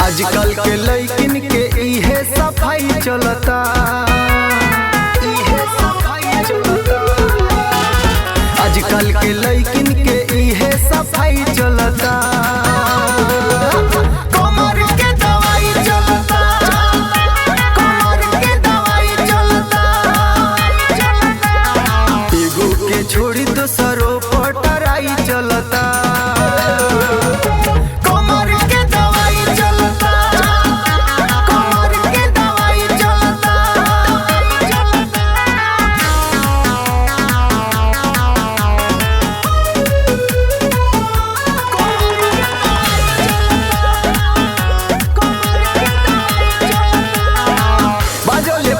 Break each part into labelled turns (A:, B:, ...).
A: आजकल के लइकिन के इहे सफाई चलता, आजकल के लइकिन के इहे सफाई चलता। कमर के दवाई चलता, कमर के दवाई चलता, एगो के छोड़ी दोसरो पटराई चलता।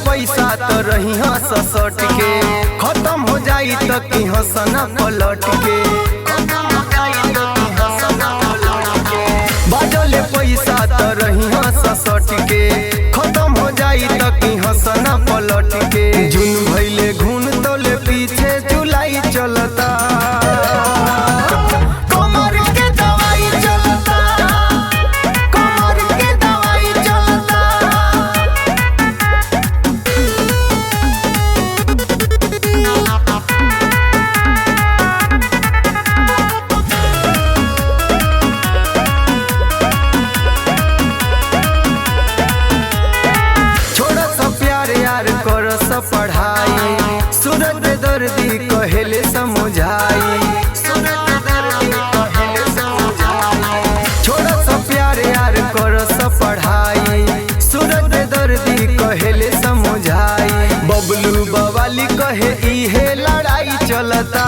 A: पैसा तो रही ससट के खत्म हो जाई तो की हंसना पलट के, बाजले पैसा तो रही ससट के खत्म हो जाई तो की हंसना पलट के। जुन भैले घून तोले पीछे जुलाई चलता, कमर के दवाई चलता, कमर के दवाई चलता। कर पढ़ाई सूरज दर्दी कहेले समझाई, छोड़ा सा प्यार यार कर पढ़ाई सूरज दर्दी कहेले समझाई। बबलू बवाली कहे इहे लड़ाई चलता।